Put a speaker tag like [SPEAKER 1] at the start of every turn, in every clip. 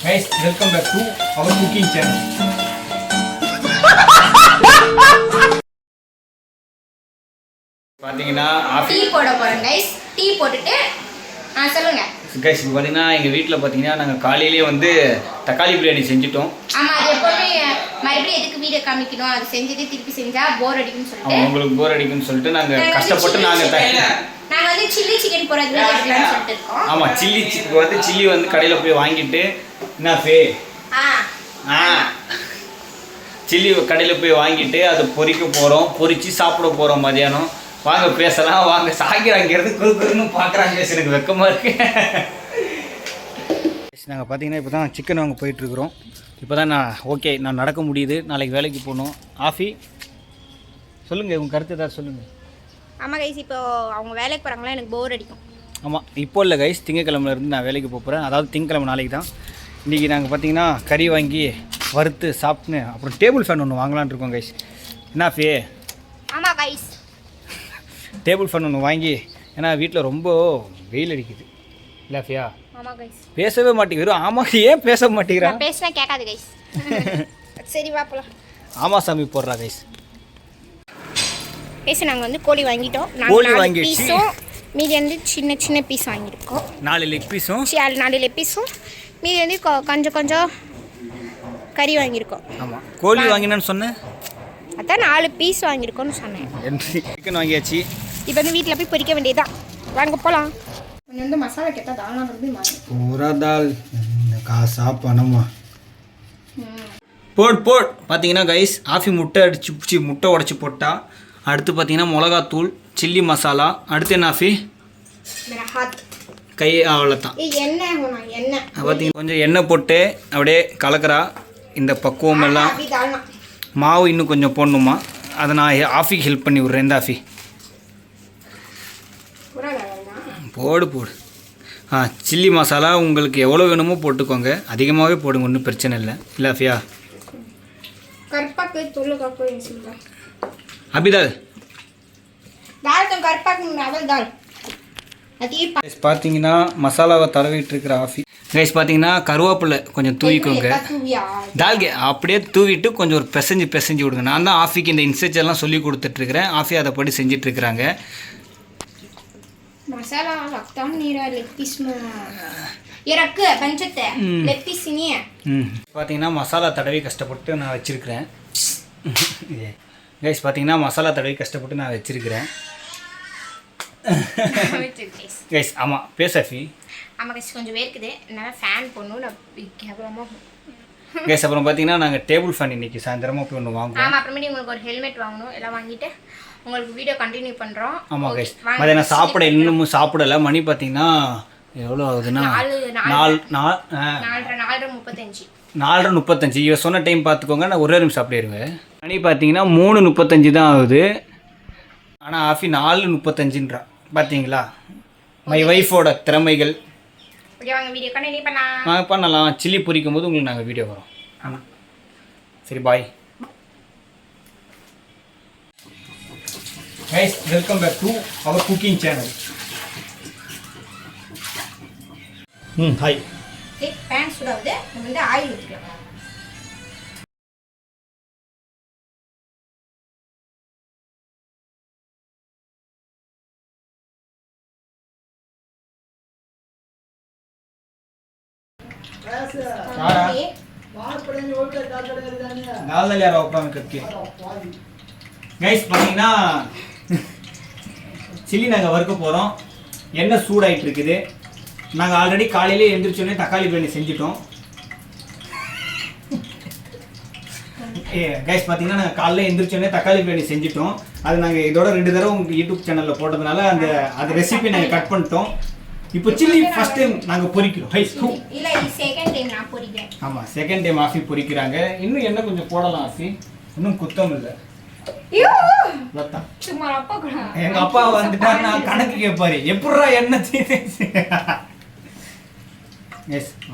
[SPEAKER 1] Guys, welcome back to our cooking channel. பாத்தீங்கன்னா
[SPEAKER 2] tea போட போறோம் गाइस. டீ போட்டுட்டு சொல்லுங்க.
[SPEAKER 1] गाइस இப்போ பாத்தீங்கன்னா எங்க வீட்ல பாத்தீங்கன்னா நாங்க காலையிலேயே வந்து தக்காளி பிரியாணி செஞ்சிட்டோம்.
[SPEAKER 2] ஆமா அது எப்பவுமே மறுபடியும் எதுக்கு வீடியோ காமிக்கணும் அது செஞ்சுட்டு திருப்பி செஞ்சா போர் அடிக்கும்னு சொல்லிட்டு.
[SPEAKER 1] உங்களுக்கு போர் அடிக்கும்னு சொல்லிட்டு நாங்க கஷ்டப்பட்டு நாங்க
[SPEAKER 2] வந்து சில்லி சிக்கன் போறது வீடியோ எடுக்கலாம்னு சொல்லிட்டு இருக்கோம்.
[SPEAKER 1] ஆமா சில்லி வந்து கடையில போய் வாங்கிட்டு என்ன ஃபே சில்லி கடையில் போய் வாங்கிட்டு அதை பொரிக்க போகிறோம், பொரிச்சு சாப்பிட போகிறோம் மதியானம். வாங்க பேசலாம், வாங்க சாய்க்கிறாங்கிறது குறுக்குன்னு பார்க்குறாங்க. எனக்கு வெக்கமாக இருக்கு. நாங்கள் பார்த்தீங்கன்னா இப்போ தான் சிக்கன் வாங்க போயிட்டுருக்குறோம். இப்போ தான் நான் நடக்க முடியுது. நாளைக்கு வேலைக்கு போகணும். ஆஃபி சொல்லுங்கள், உங்கள் கருத்து ஏதாவது சொல்லுங்கள்.
[SPEAKER 2] ஆமாம் கைஸ், இப்போ அவங்க வேலைக்கு போகிறாங்களா, எனக்கு போர் அடிக்கும்.
[SPEAKER 1] ஆமாம், இப்போ இல்லை கைஸ், திங்கக்கிழமைலேருந்து நான் வேலைக்கு போகிறேன். அதாவது திங்கக்கிழமை நாளைக்கு தான். இன்றைக்கி நாங்கள் பார்த்தீங்கன்னா கறி வாங்கி வறுத்து சாப்பிட்டுன்னு அப்புறம் டேபிள் ஃபேன் ஒன்று வாங்கலான்னு இருக்கோம் கைஸ். என்ன ஃபே?
[SPEAKER 2] ஆமாம் கைஸ்,
[SPEAKER 1] டேபிள் ஃபேன் ஒன்று வாங்கி, ஏன்னா வீட்டில் ரொம்ப வெயில் அடிக்குது இல்லை ஃபியா?
[SPEAKER 2] ஆமாம் கைஸ்.
[SPEAKER 1] பேசவே மாட்டேங்கிறோம். ஆமாம், ஏன் பேச மாட்டேங்கிறான்?
[SPEAKER 2] பேசினா கேட்காது கைஸ். சரி வா போலாம்.
[SPEAKER 1] ஆமாம் சாமி போடுறா கைஸ்.
[SPEAKER 2] பேச நாங்கள் வந்து கோழி வாங்கிட்டோம்.
[SPEAKER 1] கோழி வாங்கிடுச்சு.
[SPEAKER 2] பீஸும் மீதி வந்து சின்ன சின்ன பீஸ் வாங்கியிருக்கோம்.
[SPEAKER 1] 4 லெக் பீஸும்
[SPEAKER 2] 4 லெக் பீஸும் மீதி வந்து கொஞ்சம் கொஞ்சம் கறி வாங்கியிருக்கோம்.
[SPEAKER 1] ஆமாம், கோழி வாங்கினேன்னு சொன்னேன்.
[SPEAKER 2] அதான் 4 பீஸ் வாங்கியிருக்கோன்னு சொன்னேன்.
[SPEAKER 1] சிக்கன் வாங்கியாச்சு.
[SPEAKER 2] இப்போ வந்து வீட்டில் போய் பொரிக்க வேண்டியதுதான். வாங்க போகலாம். கொஞ்சம் வந்து மசாலா கேட்டால் தானா வந்து
[SPEAKER 1] பூரா தால் காசா பணமா போட் பார்த்தீங்கன்னா கைஸ், ஆஃபி முட்டை உடச்சி போட்டா. அடுத்து பார்த்தீங்கன்னா மிளகாத்தூள், சில்லி மசாலா. அடுத்து என்ன ஆஃபி? கை அவ்வளோதான்.
[SPEAKER 2] எண்ணெய்
[SPEAKER 1] பார்த்தீங்கன்னா கொஞ்சம் எண்ணெய் போட்டு அப்படியே கலக்கிறா. இந்த பக்குவம் எல்லாம் மாவு இன்னும் கொஞ்சம் போடணுமா, அதை நான் ஆஃபிக்கு ஹெல்ப் பண்ணி விட்றேன். இந்த ஆஃபி போடு. சில்லி மசாலா உங்களுக்கு எவ்வளோ வேணுமோ போட்டுக்கோங்க, அதிகமாகவே போடுங்க, ஒன்றும் பிரச்சனை இல்லை. இல்லை ஆஃபியா? அபிதால் பார்த்தீங்கன்னா மசாலாவை தடவிட்டு இருக்கிற ஆஃபி. கைஸ் பார்த்தீங்கன்னா கருவேப்பிலை கொஞ்சம் தூவிக்கோங்க. தால்கே அப்படியே தூவிட்டு கொஞ்சம் ஒரு பிசைஞ்சு விடுங்க. நான் தான் ஆஃபிக்கு இந்த இன்ஸ்ட்ரக்ஷன்லாம் சொல்லி கொடுத்துட்ருக்கிறேன். ஆஃபி அதை படி செஞ்சிட்ருக்குறாங்க. பார்த்தீங்கன்னா மசாலா தடவி கஷ்டப்பட்டு நான் வச்சுருக்கிறேன். கைஸ் பார்த்தீங்கன்னா மசாலா தடவி கஷ்டப்பட்டு நான் வச்சுருக்கிறேன். கைஸ் ஆமாம் பேசாஃபி.
[SPEAKER 2] ஆமாம் கைஸ், கொஞ்சம் வேர்க்குது, என்னால் ஃபேன் போடணும்.
[SPEAKER 1] கைஸ் அப்புறம் பார்த்தீங்கன்னா நாங்கள் டேபிள் ஃபேன் இன்றைக்கி சாயந்தரமாக போய் ஒன்று வாங்குவோம்.
[SPEAKER 2] ஆமாம், அப்புறமேட்டு உங்களுக்கு ஒரு ஹெல்மெட் வாங்கணும். எல்லாம் வாங்கிட்டு உங்களுக்கு வீடியோ கண்டினியூ பண்ணுறோம்.
[SPEAKER 1] ஆமாம் கைஸ், அதை நான் இன்னமும் சாப்பிடலை. மணி பார்த்தீங்கன்னா எவ்வளோ ஆகுதுன்னா 4:35. இவ சொன்ன டைம் பார்த்துக்கோங்க, நான் ஒரே நிமிஷம் சாப்பிடுவேன். மணி பார்த்தீங்கன்னா 3:35 தான் ஆகுது. ஆனால் ஆஃபி 4:35ன்றா. பார்த்தீங்களா மை ஒய்ஃபோட திறமைகள். பண்ணலாம். சில்லி பொரிக்கும் போது உங்களுக்கு நாங்கள் வீடியோ வரோம். ஆமாம், சரி bye. Guys, welcome back to our cooking channel. Hi.
[SPEAKER 2] Pan சூடாகுது, நம்ம வந்து ஆயில் ஊற்றிக்கலாம்.
[SPEAKER 1] கைஸ் பார்த்தீங்கன்னா சில்லி நாங்கள் வறுக்க போகிறோம். எண்ணெய் சூடாகிட்டு இருக்குது. நாங்கள் ஆல்ரெடி காலையிலே எழுந்திரிச்சோடனே தக்காளி பிரியாணி செஞ்சிட்டோம். கைஸ் பார்த்தீங்கன்னா நாங்கள் காலையில் எழுந்திரிச்சோடனே தக்காளி பிரியாணி செஞ்சிட்டோம். அது நாங்கள் இதோட 2 தடவை உங்கள் யூடியூப் சேனலில் போட்டதுனால அந்த ரெசிபி நாங்கள் கட் பண்ணிட்டோம். இப்போ சில்லி ஃபர்ஸ்ட் டைம் நாங்கள் பொரிக்கிறோம். ஆமாம், செகண்ட் டைம் ஆஃபி பொரிக்கிறாங்க. இன்னும் என்ன கொஞ்சம் போடலாம் ஆஃபி, இன்னும் குத்தம் இல்லை. எங்க அப்பா வந்துட்டா நான் கணக்கு கேட்பாரு, எப்படா எண்ணெய்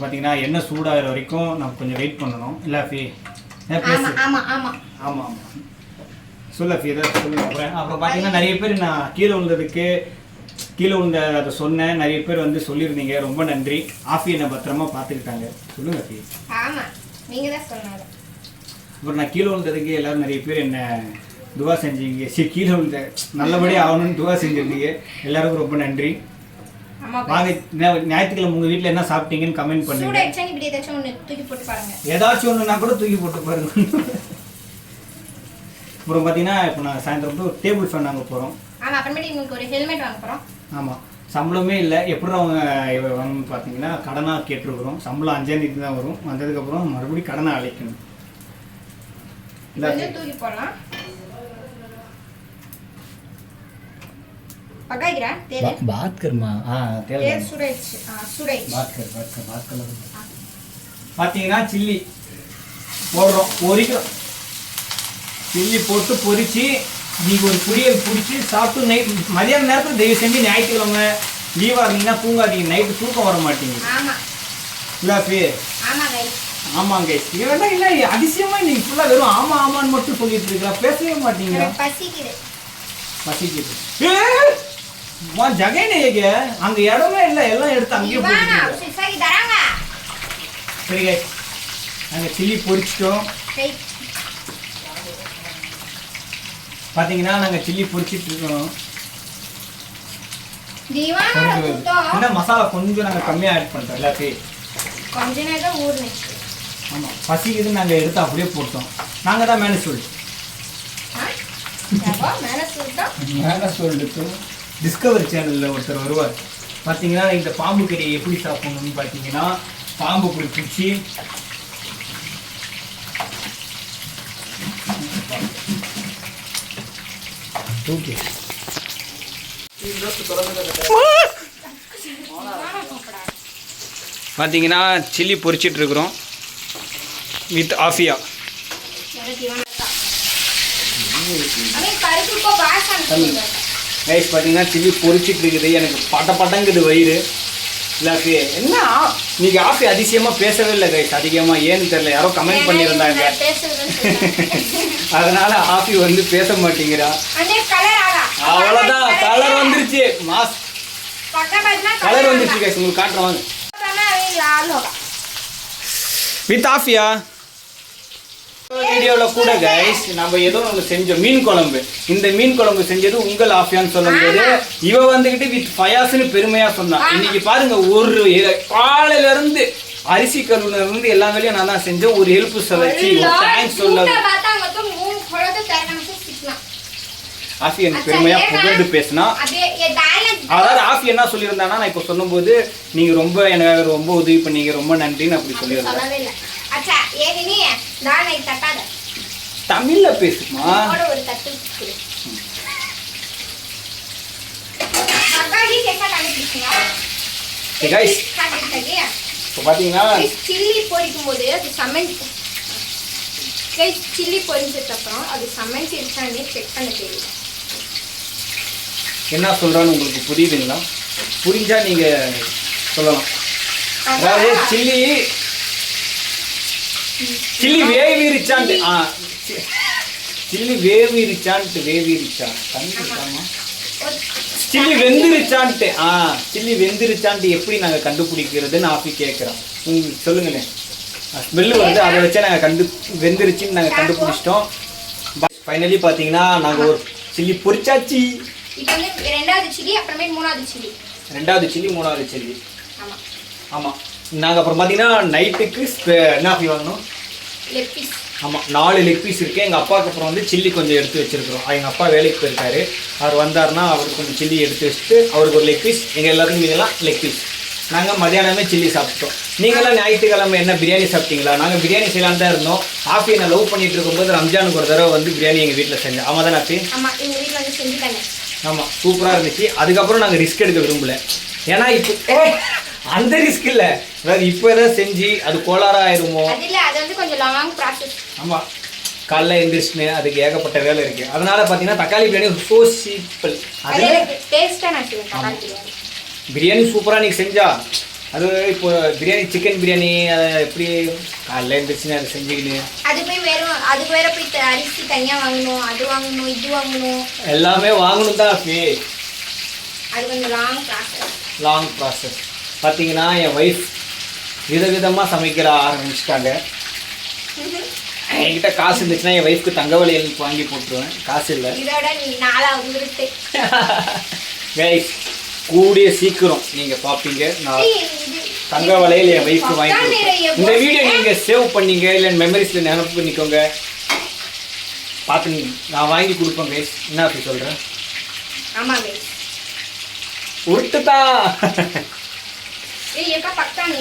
[SPEAKER 1] பார்த்தீங்கன்னா எண்ணெய் சூடாகிற வரைக்கும் நம்ம கொஞ்சம் வெயிட் பண்ணணும். இல்லை ஆஃபி? ஆமாம் சொல்ல ஆஃபி, ஏதாவது சொல்லுங்க. அப்புறம் பார்த்தீங்கன்னா நிறைய பேர் நான் கீழே விழுந்ததுக்கு கீழே விழுந்த அதை சொன்னேன், நிறைய பேர் வந்து சொல்லியிருந்தீங்க, ரொம்ப நன்றி. ஆஃபி என்னை பத்திரமா பார்த்துக்கிட்டாங்க. சொல்லுங்க ஆஃபி.
[SPEAKER 2] ஆமாம், நீங்கள் தான் சொன்னாங்க.
[SPEAKER 1] அப்புறம் நான் கீழே விழுந்ததுக்கு எல்லோரும் நிறைய பேர் என்ன துவா செஞ்சீங்க. சரி, கீழே விழுந்த நல்லபடியாக ஆகணும்னு துவா செஞ்சுருந்தீங்க. எல்லாருக்கும் ரொம்ப நன்றி. வாங்க, ஞாயிற்றுக்கிழமை உங்கள் வீட்டில் என்ன சாப்பிட்டீங்கன்னு கமெண்ட் பண்ணுங்க. ஏதாச்சும் ஒன்றுனா கூட தூக்கி போட்டு பாருங்க. அப்புறம் பார்த்தீங்கன்னா இப்போ நான் சாயந்தரம் ஒரு டேபிள் ஃபேன் வாங்க போகிறோம்.
[SPEAKER 2] ஆமாம், அப்புறமேட்டு உங்களுக்கு ஒரு ஹெல்மெட் வாங்க போகிறோம்.
[SPEAKER 1] ஆமாம், சம்பளமே இல்லை. எப்படி அவங்க வாங்கணும்னு பார்த்தீங்கன்னா கடனாக கேட்டுருக்குறோம். சம்பளம் 5ஆம் தேதி தான் வரும். வந்ததுக்கப்புறம் மறுபடியும் கடனை அழைக்கணும்.
[SPEAKER 2] தூக்கி போடலாம்.
[SPEAKER 1] பார்த்தீங்கன்னா சில்லி போடுறோம், பொரிக்கிறோம். சில்லி போட்டு பொரிச்சு நீங்கள் ஒரு புளியல் பிடிச்சி சாப்பிட்டு நைட் மதியான நேரத்தில் தயவு செஞ்சு ஞாயிற்றுக்கிழமை லீவாக இருந்தீங்கன்னா தூங்காதீங்க. நைட்டு தூக்கம் வர மாட்டீங்க. இல்லாப்பி ஆமாங்க. இல்லைன்னா இல்லை, அதிசயமாக நீங்கள் ஃபுல்லாக வெறும் ஆமாம் ஆமான்னு மட்டும் சொல்லிட்டு இருக்கலாம், பேசவே மாட்டீங்க. பசிக்குது. ஜகைனே அங்கே இடமே இல்லை, எல்லாம் எடுத்து அங்கேயே போட்டு. சரி கைஸ், நாங்கள் சில்லி பொரிச்சிட்டோம். பார்த்தீங்கன்னா நாங்கள் சில்லி பொரிச்சிட்டு இருக்கோம். என்ன மசாலா கொஞ்சம் நாங்கள் கம்மியாக ஆட் பண்ணுறோம் எல்லாத்தையும்.
[SPEAKER 2] கொஞ்ச நேரம் ஊர்னேன்.
[SPEAKER 1] ஆமாம், பசிக்குதுன்னு நாங்கள் எடுத்து அப்படியே போட்டோம். நாங்கள் தான் மேனேஜ் சொல்லிட்டு டிஸ்கவரி சேனலில் ஒருத்தர் வருவார். பார்த்தீங்கன்னா இந்த பாம்பு கறியை எப்படி சாப்பிடணும்னு பார்த்தீங்கன்னா பாம்பு இப்படி பிடிச்சி பார்த்தீங்கன்னா சில்லி பொரிச்சிட்டு இருக்கிறோம் வித் ஆஃபியா. கைஸ் பார்த்தீங்கன்னா சில்லி பொரிச்சிட்டு இருக்குது. எனக்கு பட்டங்குது வயிறு. இல்லாக்கு என்ன இன்னைக்கு ஆஃபி அதிசயமாக பேசவே இல்லை கைஸ். அதிகமாக ஏன்னு தெரியல, யாரோ கமெண்ட் பண்ணியிருந்தாங்க. அதனால ஆஃபி வந்து பேச மாட்டேங்கிறா. அவ்வளோதான், கலர் வந்துருச்சு. மாஸ் கலர் வந்துருச்சு கைஸ், உங்களுக்கு காட்டுறேன் வித் ஆஃபியா. வீடியோவில் கூட கைஸ் நம்ம ஏதோ ஒன்று செஞ்சோம், மீன் குழம்பு. இந்த மீன் குழம்பு செஞ்சது உங்கள் ஆஃபியான்னு சொல்லும்போது இவ வந்துக்கிட்டு வித் ஃபயாஸ்ன்னு பெருமையாக சொன்னான். இன்னைக்கு பாருங்க, ஒரு காலையிலேருந்து அரிசி கருவிலேருந்து எல்லா வேலையும் நான் தான் செஞ்சேன். ஒரு ஹெல்ப் வச்சு தேங்க்ஸ் சொல்ல ஆஃபி எனக்கு பெருமையாக புகழ்ந்து பேசினா. அதாவது ஆஃபி என்ன சொல்லியிருந்தானா, நான் இப்போ சொல்லும்போது நீங்கள் ரொம்ப எனக்கு ரொம்ப உதவி பண்ணீங்க, ரொம்ப நன்றின்னு அப்படி சொல்லியிருந்தேன். தமிழ்ல பேசுமா? பாத்தீங்கன்னா
[SPEAKER 2] சில்லி பொரிக்கும் போது அது சில்லி பொரிஞ்சதுக்கு அப்புறம் அது சமைச்சிருக்கானே செக் பண்ண தெரியும்.
[SPEAKER 1] என்ன சொல்றான்னு உங்களுக்கு புரியுதுங்களா? புரிஞ்சா நீங்க சொல்லலாம். அதாவது சில்லி வேவிருச்சான்ட்டு சில்லி வேவிருச்சான்ட்டு சில்லி வெந்துருச்சான்ட்டு சில்லி வெந்துருச்சான்ட்டு எப்படி நாங்கள் கண்டுபிடிக்கிறதுன்னு ஆஃபி கேட்குறோம். உங்களுக்கு சொல்லுங்களேன். ஸ்மெல்லு வந்து அதை வச்சே நாங்கள் வெந்துருச்சுன்னு நாங்கள் கண்டுபிடிச்சிட்டோம். ஃபைனலி பார்த்தீங்கன்னா நாங்கள் ஒரு சில்லி பொரிச்சாச்சு.
[SPEAKER 2] இப்போ வந்து ரெண்டாவது சில்லி, அப்புறமே
[SPEAKER 1] ரெண்டாவது சில்லி. ஆமாம், நாங்கள் அப்புறம் பார்த்தீங்கன்னா நைட்டுக்கு என்ன ஆஃபி வாங்கணும்?
[SPEAKER 2] Leg piece.
[SPEAKER 1] ஆமாம், 4 லெக் பீஸ் இருக்குது. எங்கள் அப்பாவுக்கு அப்புறம் வந்து சில்லி கொஞ்சம் எடுத்து வச்சுருக்கிறோம். எங்கள் அப்பா வேலைக்கு போயிருக்காரு. அவர் வந்தார்னா அவருக்கு கொஞ்சம் சில்லி எடுத்து வச்சுட்டு அவருக்கு ஒரு லெக் பீஸ், எங்கள் எல்லாருக்கும் நீங்களாம் லெக் பீஸ். நாங்கள் மதியானமே சில்லி சாப்பிட்டோம். நீங்களாம் ஞாயிற்றுக்கிழமை என்ன பிரியாணி சாப்பிட்டீங்களா? நாங்கள் பிரியாணி செய்யலான்னு தான் இருந்தோம். ஆஃபி என்ன லவ் பண்ணிட்டு இருக்கும்போது ரம்ஜானுக்கு ஒரு தடவை வந்து பிரியாணி எங்கள் வீட்டில் செஞ்சேன். ஆமாம் தானே ஆஃபி? ஆமாம், சூப்பராக இருந்துச்சு. அதுக்கப்புறம் நாங்கள் ரிஸ்க் எடுக்க விரும்பலை. ஏன்னா இப்போ அந்த ரிஸ்க் இல்லை, அதாவது இப்போ எதாவது செஞ்சு அது கோளாறாக ஆயிருமோ. ஆமாம், காலைல எழுந்திரிச்சுன்னு அதுக்கு ஏகப்பட்ட வேலை இருக்குது. அதனால் பார்த்தீங்கன்னா தக்காளி பிரியாணி ஸோ சிம்பிள். பிரியாணி சூப்பராக நீங்கள் செஞ்சா அது இப்போ பிரியாணி சிக்கன் பிரியாணி அதை எப்படி காலைல எழுந்திரிச்சுன்னு அதை செஞ்சுக்கின்னு எல்லாமே வாங்கணும் தான்.
[SPEAKER 2] அது கொஞ்சம்
[SPEAKER 1] லாங் ப்ராசஸ். பார்த்தீங்கன்னா என் ஒய்ஃப் விதவிதமாக சமைக்கிற ஆரம்பிச்சிட்டாங்க. என்கிட்ட காசு இருந்துச்சுன்னா என் ஒய்ஃப்க்கு தங்க வளையல் வாங்கி போட்டுருவேன். காசு இல்லை.
[SPEAKER 2] இதோட நீ 4வது விட்டு
[SPEAKER 1] கைஸ், கூடிய சீக்கிரம் நீங்கள் பார்ப்பீங்க. நான் தங்க வளையல் என் ஒய்ஃப்க்கு வாங்கி கொடுப்பேன். இந்த வீடியோ நீங்கள் சேவ் பண்ணீங்க இல்லை மெமரிஸில் நினைப்பு பண்ணிக்கோங்க. பார்த்து நான் வாங்கி கொடுப்பேன் கைஸ். என்ன அப்படி சொல்கிறேன்?
[SPEAKER 2] ஆமாம் கைஸ்.
[SPEAKER 1] உருட்டுதான்
[SPEAKER 2] எப்போ பக்தானி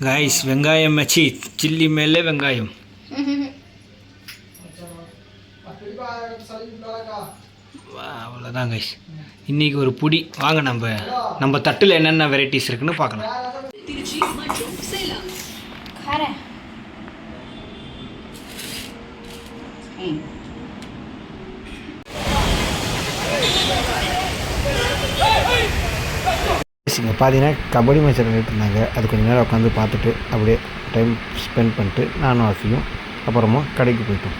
[SPEAKER 1] கைஸ். வெங்காயம் வச்சு சில்லி மேலே வெங்காயம். அவ்வளோதான் கைஸ். இன்றைக்கி ஒரு புடி. வாங்க நம்ம தட்டில் என்னென்ன வெரைட்டிஸ் இருக்குன்னு பார்க்கலாம். இங்கே பார்த்தீங்கன்னா கபடி மேட்ச் நடந்துட்டு இருந்தாங்க. அது கொஞ்சம் நேரம் உட்காந்து பார்த்துட்டு அப்படியே டைம் ஸ்பெண்ட் பண்ணிட்டு நானும் ஆஃபியும் அப்புறமா கடைக்கு போயிட்டோம்.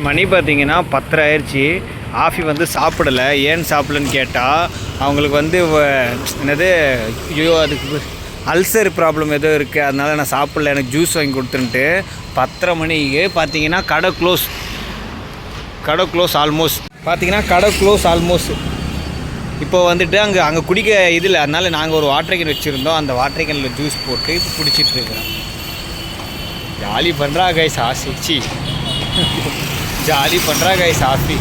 [SPEAKER 1] மணி பார்த்தீங்கன்னா 10 ஆயிடுச்சு. ஆஃபி வந்து சாப்பிடலை. ஏன் சாப்பிடலன்னு கேட்டால் அவங்களுக்கு வந்து என்னது ஐயோ அதுக்கு அல்சர் ப்ராப்ளம் ஏதோ இருக்குது, அதனால் நான் சாப்பிடல, எனக்கு ஜூஸ் வாங்கி கொடுத்துன்ட்டு 10:30 மணிக்கு பார்த்தீங்கன்னா கடை க்ளோஸ் ஆல்மோஸ்ட். பார்த்தீங்கன்னா கடை க்ளோஸ் ஆல்மோஸ்ட். இப்போ வந்துட்டு அங்கே குடிக்க இதில், அதனால் நாங்கள் ஒரு வாட்டர் கேன் வச்சுருந்தோம். அந்த வாட்டர் கேனில் ஜூஸ் போட்டு குடிச்சிட்டு இருக்கிறோம். ஜாலி பண்ணுறா கைஸ் ஆசி. ஜாலி பண்ணுறா கைஸ் ஆஃபி.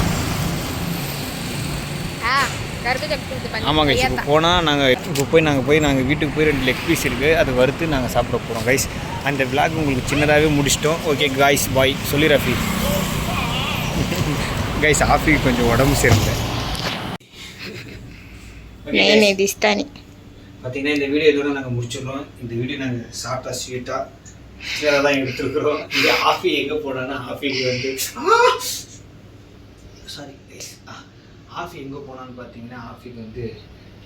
[SPEAKER 1] ஆமாங்க. இப்போ போனால் நாங்கள் போய் வீட்டுக்கு போய் 2 லெக் பீஸ் இருக்குது, அது வறுத்து நாங்கள் சாப்பிட போகிறோம் கைஸ். அந்த விளாக் உங்களுக்கு சின்னதாகவே முடிச்சிட்டோம். ஓகே கைஸ், பாய் சொல்லி ரஃபி. கைஸ் ஆஃபி கொஞ்சம் உடம்பு சரியில்லை. பார்த்தீங்கன்னா இந்த வீடியோ இதோட நாங்கள் முடிச்சிடுறோம். இந்த வீடியோ நாங்கள் ஷார்ட்டாக ஸ்வீட்டாக தான் எடுத்துருக்குறோம். இங்கே ஆஃபி எங்கே போனோன்னா ஆஃபிக்கு வந்து ஆஃபி எங்கே போனான்னு பார்த்தீங்கன்னா ஆஃபிக்கு வந்து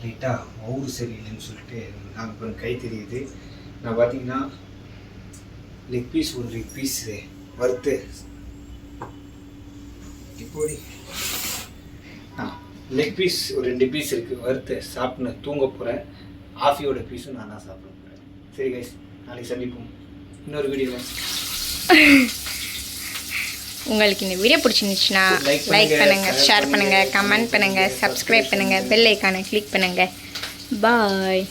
[SPEAKER 1] லைட்டாக மவுறு சரியில்லைன்னு சொல்லிட்டு நாங்கள் இப்போ கை தெரியுது. நான் பார்த்தீங்கன்னா லெக் பீஸ் ஒரு லெக் பீஸ் வறுத்து இப்போடி லெக் பீஸ் ஒரு 2 பீஸ் இருக்குது வறுத்து சாப்பிட்டு தூங்க போகிறேன். ஆஃபியோட பீஸும் நான் தான் சாப்பிட போகிறேன். சரி கைஸ், நாளைக்கு சந்திப்போம் இன்னொரு வீடியோவில்.
[SPEAKER 2] உங்களுக்கு இந்த வீடியோ பிடிச்சிருந்துச்சுன்னா லைக் பண்ணுங்கள், ஷேர் பண்ணுங்கள், கமெண்ட் பண்ணுங்கள், சப்ஸ்கிரைப் பண்ணுங்கள், பெல் ஐக்கானை கிளிக் பண்ணுங்கள். பாய்.